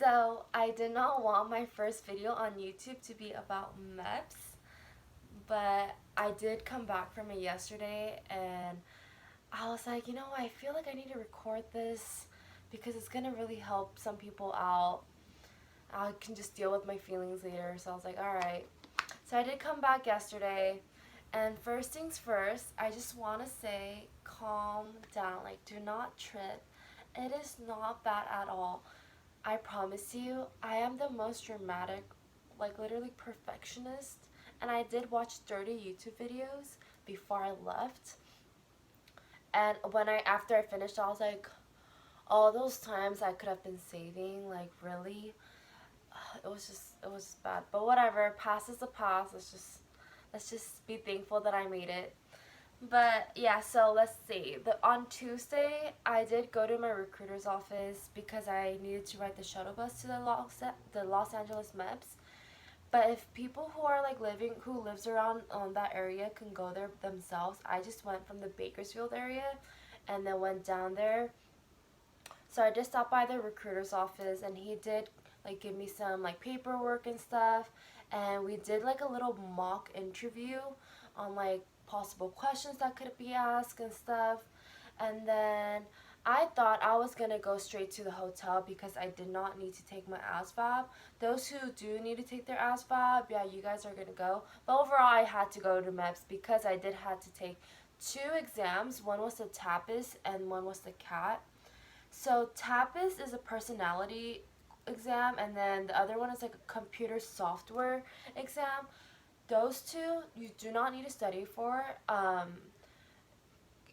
So I did not want my first video on YouTube to be about MEPS, but I did come back from it yesterday and I was like, I feel like I need to record this because it's gonna really help some people out. I can just deal with my feelings later. So I was like, alright. So I did come back yesterday, and first things first, I just want to say calm down. Like, do not trip. It is not bad at all. I promise you, I am the most dramatic, like literally perfectionist. And I did watch 30 YouTube videos before I left. And after I finished, I was like, all those times I could have been saving, like really, it was bad. But whatever, past is the past. Let's just be thankful that I made it. But yeah, so let's see. On Tuesday, I did go to my recruiter's office because I needed to ride the shuttle bus to the Los Angeles MEPS. But if people who are like who lives around that area can go there themselves, I just went from the Bakersfield area, and then went down there. So I just stopped by the recruiter's office, and he did like give me some like paperwork and stuff, and we did like a little mock interview on like possible questions that could be asked and stuff. And then I thought I was gonna go straight to the hotel because I did not need to take my ASVAB. Those who do need to take their ASVAB, yeah, you guys are gonna go. But overall, I had to go to MEPS because I did have to take two exams. One was the TAPAS and one was the CAT. So TAPAS is a personality exam, and then the other one is like a computer software exam. Those two you do not need to study for.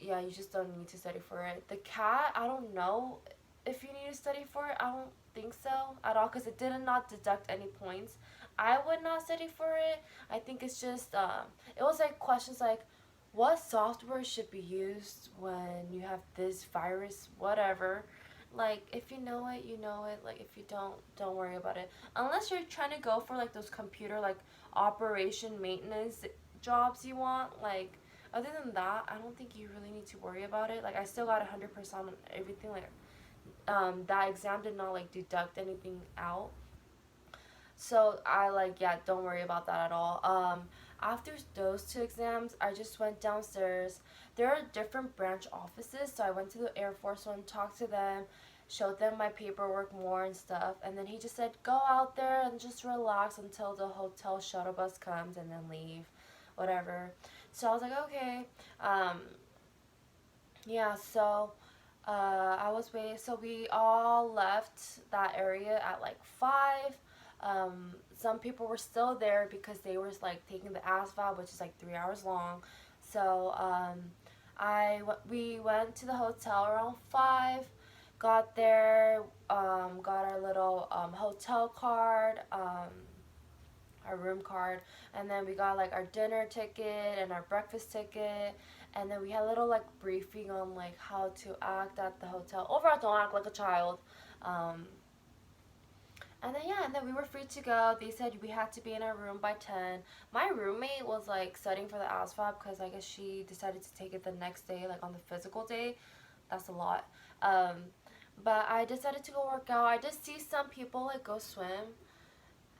Yeah, you just don't need to study for it. The CAT, I don't know if you need to study for it. I don't think so at all because it did not deduct any points. I would not study for it. I think it's just it was like questions like what software should be used when you have this virus, whatever. Like if you know it, you know it. Like if you don't worry about it. Unless you're trying to go for like those computer like operation maintenance jobs you want, like other than that, I don't think you really need to worry about it. Like I still got 100% on everything. Like that exam did not like deduct anything out. So I like, yeah, don't worry about that at all. After those two exams, I just went downstairs. There are different branch offices, so I went to the Air Force One, talked to them, showed them my paperwork more and stuff, and then he just said go out there and just relax until the hotel shuttle bus comes and then leave, whatever. So I was like, okay. Yeah, so I was waiting. So we all left that area at like 5. Some people were still there because they were like taking the ASVAB, which is like 3 hours long. So we went to the hotel around 5. Got there, got our little hotel card, our room card, and then we got like our dinner ticket and our breakfast ticket, and then we had a little like briefing on like how to act at the hotel. Overall, don't act like a child. um, and then yeah, and then we were free to go. They said we had to be in our room by 10. My roommate was like studying for the ASVAB because I guess she decided to take it the next day, like on the physical day. That's a lot. But I decided to go work out. I did see some people like go swim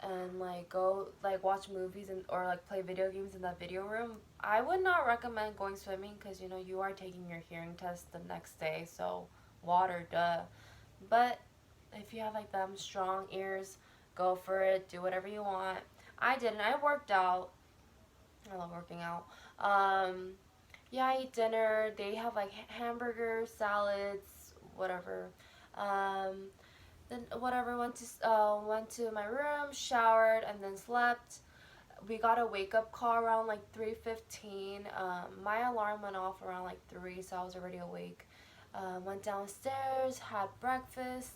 and like go like watch movies and or like play video games in that video room. I would not recommend going swimming because you are taking your hearing test the next day, so water, duh. But if you have like them strong ears, go for it. Do whatever you want. I didn't. I worked out. I love working out. Yeah, I ate dinner. They have like hamburgers, salads, whatever. Um, then whatever, went to my room, showered, and then slept. We got a wake up call around like 3:15. My alarm went off around like 3, so I was already awake. Went downstairs, had breakfast.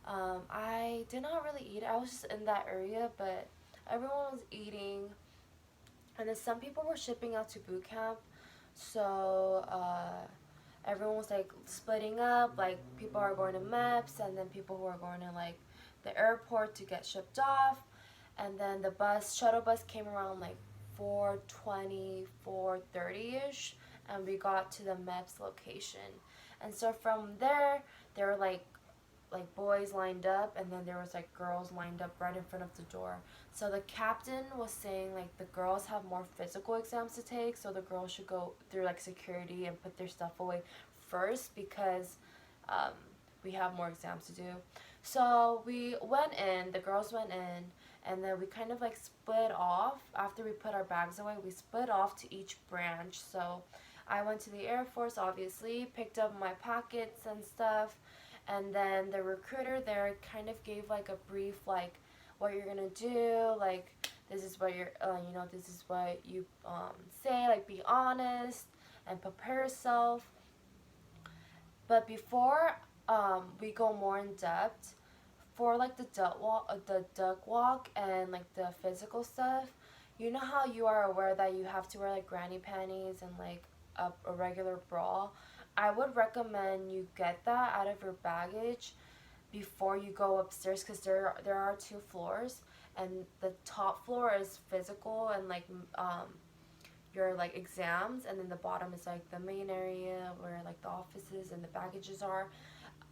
I did not really eat. I was just in that area, but everyone was eating. And then some people were shipping out to boot camp, so everyone was like splitting up. Like people are going to MEPS, and then people who are going to like the airport to get shipped off. And then the shuttle bus came around like 4:20, 4:30 ish, and we got to the MEPS location. And so from there, they were like like boys lined up, and then there was like girls lined up right in front of the door. So the captain was saying like the girls have more physical exams to take, so the girls should go through like security and put their stuff away first because um, we have more exams to do. So we went in, the girls went in, and then we kind of like split off after we put our bags away. We split off to each branch. So I went to the Air Force, obviously, picked up my packets and stuff, and then the recruiter there kind of gave like a brief like what you're gonna do, like this is what you're this is what you say, like be honest and prepare yourself. But before we go more in depth for like the duck walk and like the physical stuff, you know how you are aware that you have to wear like granny panties and like a regular bra. I would recommend you get that out of your baggage before you go upstairs, because there are two floors, and the top floor is physical and like your like exams, and then the bottom is like the main area where like the offices and the baggages are.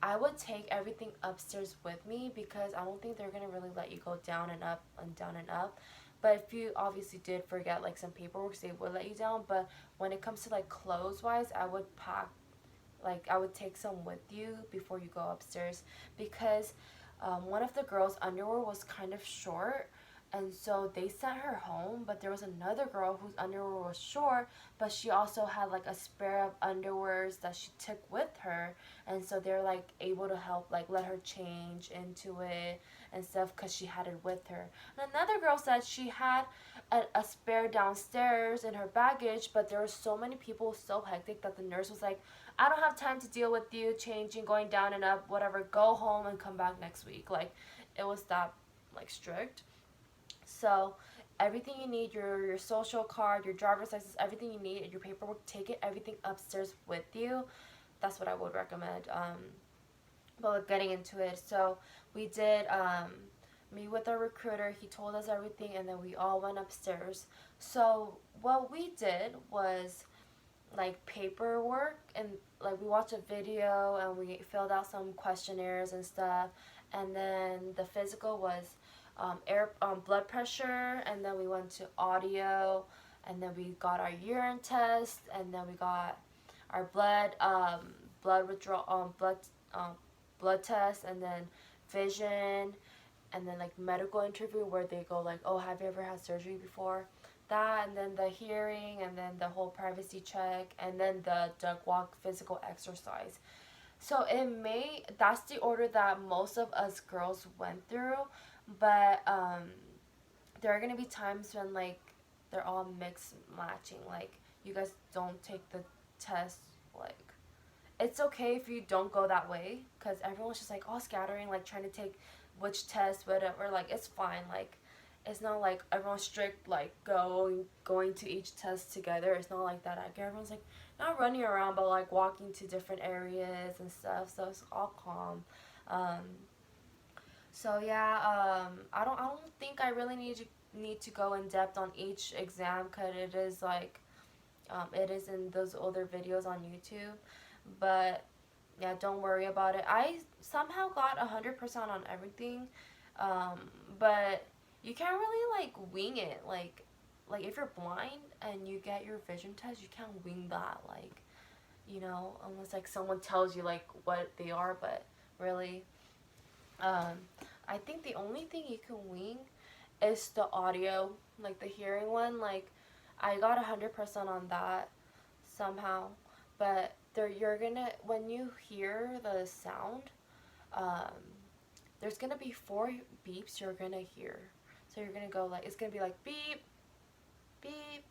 I would take everything upstairs with me because I don't think they're gonna really let you go down and up and down and up. But if you obviously did forget like some paperwork, they would let you down. But when it comes to like clothes wise, I would pack, like I would take some with you before you go upstairs, because one of the girls' underwear was kind of short, and so they sent her home. But there was another girl whose underwear was short, but she also had like a spare of underwears that she took with her, and so they're like able to help like let her change into it and stuff because she had it with her. And another girl said she had a spare downstairs in her baggage, but there were so many people, so hectic, that the nurse was like, I don't have time to deal with you changing, going down and up, whatever. Go home and come back next week. Like, it was that like strict. So everything you need, your social card, your driver's license, everything you need, and your paperwork, take it everything upstairs with you. That's what I would recommend. But getting into it, so we did meet with our recruiter. He told us everything, and then we all went upstairs. So what we did was like paperwork, and like we watched a video and we filled out some questionnaires and stuff, and then the physical was blood pressure, and then we went to audio, and then we got our urine test, and then we got our blood withdrawal um, blood test, and then vision, and then like medical interview where they go like, oh, have you ever had surgery before, that, and then the hearing, and then the whole privacy check, and then the duck walk physical exercise. So that's the order that most of us girls went through, but there are gonna be times when like they're all mixed matching, like you guys don't take the test, like it's okay if you don't go that way, because everyone's just like all scattering, like trying to take which test, whatever, like it's fine, like it's not like everyone's strict, like going to each test together. It's not like that. Like everyone's like not running around, but like walking to different areas and stuff. So it's all calm. Um, so yeah, I don't think I really need to go in depth on each exam, because it is like it is in those older videos on YouTube. But yeah, don't worry about it. I somehow got 100% on everything, um, but you can't really like wing it. Like if you're blind and you get your vision test, you can't wing that. Like, unless like someone tells you like what they are. But really, um, I think the only thing you can wing is the audio, like the hearing one. Like I got 100% on that somehow, but you're gonna, when you hear the sound, um, there's gonna be 4 beeps you're gonna hear. So you're gonna go like, it's gonna be like beep, beep,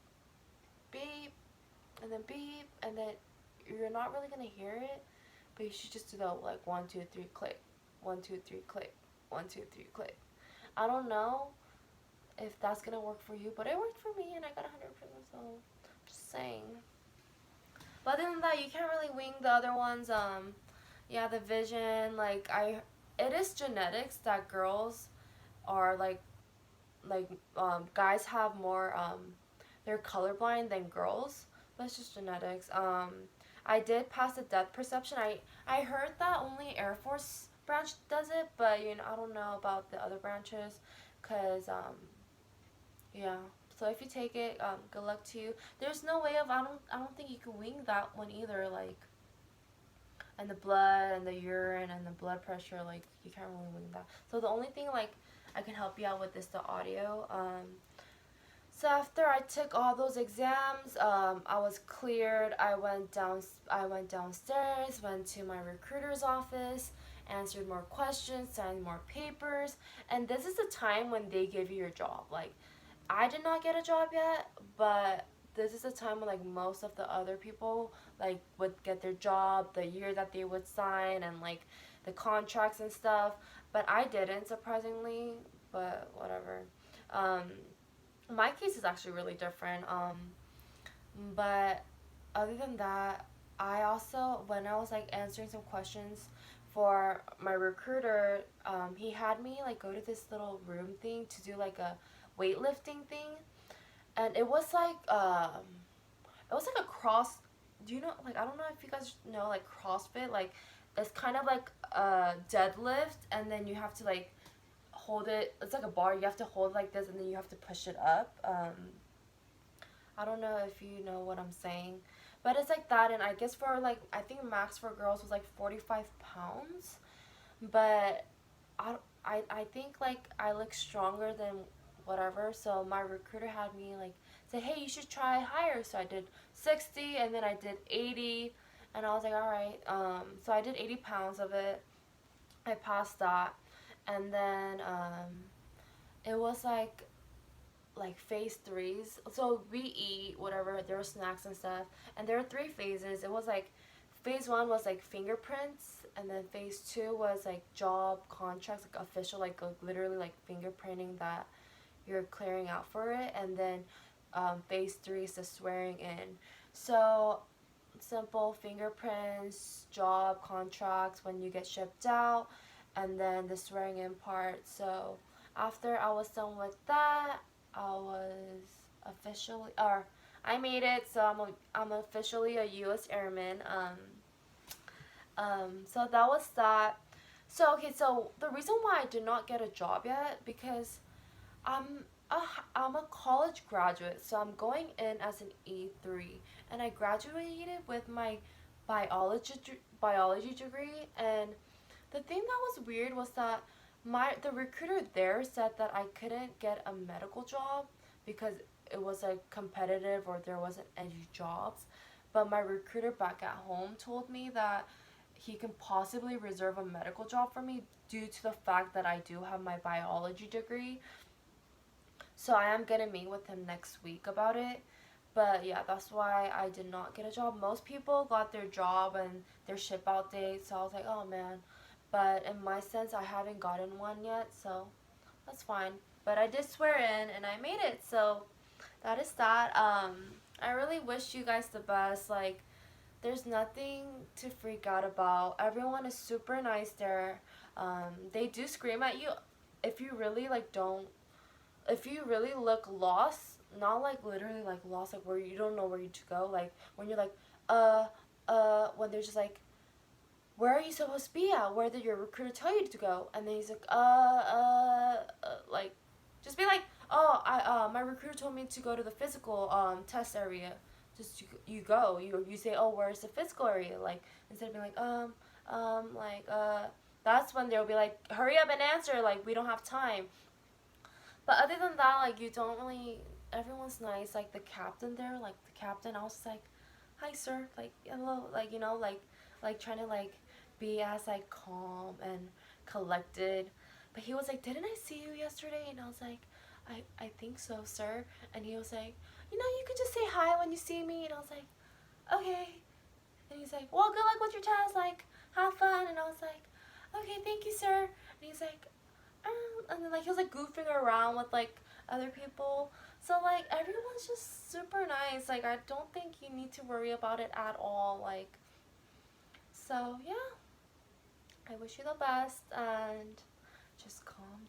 beep, and then beep, and then you're not really gonna hear it, but you should just do the like 1, 2, 3, click, 1, 2, 3, click, 1, 2, 3, click. I don't know if that's gonna work for you, but it worked for me and I got 100%. So just saying. But other than that, you can't really wing the other ones. Yeah, the vision, like it is genetics that girls are guys have more they're colorblind than girls, but it's just genetics. I did pass the depth perception. I heard that only Air Force branch does it, but I don't know about the other branches, cause yeah. So if you take it, good luck to you. There's no way of I don't think you can wing that one either. Like, and the blood and the urine and the blood pressure, like you can't really wing that. So the only thing like I can help you out with is the audio. So after I took all those exams, I was cleared. I went downstairs, went to my recruiter's office, answered more questions, signed more papers, and this is the time when they give you your job. Like, I did not get a job yet, but this is the time when like most of the other people like would get their job, the year that they would sign, and like the contracts and stuff. But I didn't, surprisingly. But whatever. Um, my case is actually really different. But other than that, I also, when I was like answering some questions for my recruiter, he had me like go to this little room thing to do like a weightlifting thing, and it was like a cross. Do you know, like, I don't know if you guys know like CrossFit, like it's kind of like a deadlift, and then you have to like hold it. It's like a bar. You have to hold it like this, and then you have to push it up. I don't know if you know what I'm saying, but it's like that. And I guess for like, I think max for girls was like 45 pounds, but I think like I look stronger than whatever. So my recruiter had me like say, hey, you should try higher. So I did 60, and then I did 80, and I was like, all right. So I did 80 pounds of it. I passed that, and then it was like phase threes. So we eat whatever, there were snacks and stuff, and there were three phases. It was like phase one was like fingerprints, and then phase two was like job contracts, like official, like literally like fingerprinting that you're clearing out for it, and then phase three is the swearing in. So simple fingerprints, job contracts when you get shipped out, and then the swearing in part. So after I was done with that, I was officially, or I made it. So I'm officially a U.S. Airman. So that was that. So okay, so the reason why I did not get a job yet, because I'm a, I'm a college graduate, so I'm going in as an E3, and I graduated with my biology degree. And the thing that was weird was that the recruiter there said that I couldn't get a medical job because it was like competitive or there wasn't any jobs. But my recruiter back at home told me that he can possibly reserve a medical job for me due to the fact that I do have my biology degree. So I am gonna meet with him next week about it. But yeah, that's why I did not get a job. Most people got their job and their ship out date, so I was like, oh man. But in my sense, I haven't gotten one yet, so that's fine. But I did swear in and I made it, so that is that. I really wish you guys the best. Like, there's nothing to freak out about. Everyone is super nice there. They do scream at you if you really like don't if you really look lost, not like literally like lost, like where you don't know where to go, like when you're like, when they're just like, where are you supposed to be at? Where did your recruiter tell you to go? And then he's like, like, just be like, oh, my recruiter told me to go to the physical test area. Just you go, you say, oh, where's the physical area? Like, instead of being like, like, that's when they'll be like, hurry up and answer, like, we don't have time. But other than that, like, you don't really. Everyone's nice. Like the captain there, like the captain, I was like, "Hi, sir." Like, hello. Like, like trying to like be as like calm and collected. But he was like, "Didn't I see you yesterday?" And I was like, "I think so, sir." And he was like, "You could just say hi when you see me." And I was like, "Okay." And he's like, "Well, good luck with your test. Like, have fun." And I was like, "Okay, thank you, sir." And he's like, and then like he was like goofing around with like other people. So like everyone's just super nice. Like, I don't think you need to worry about it at all. Like, so yeah, I wish you the best and just calm down.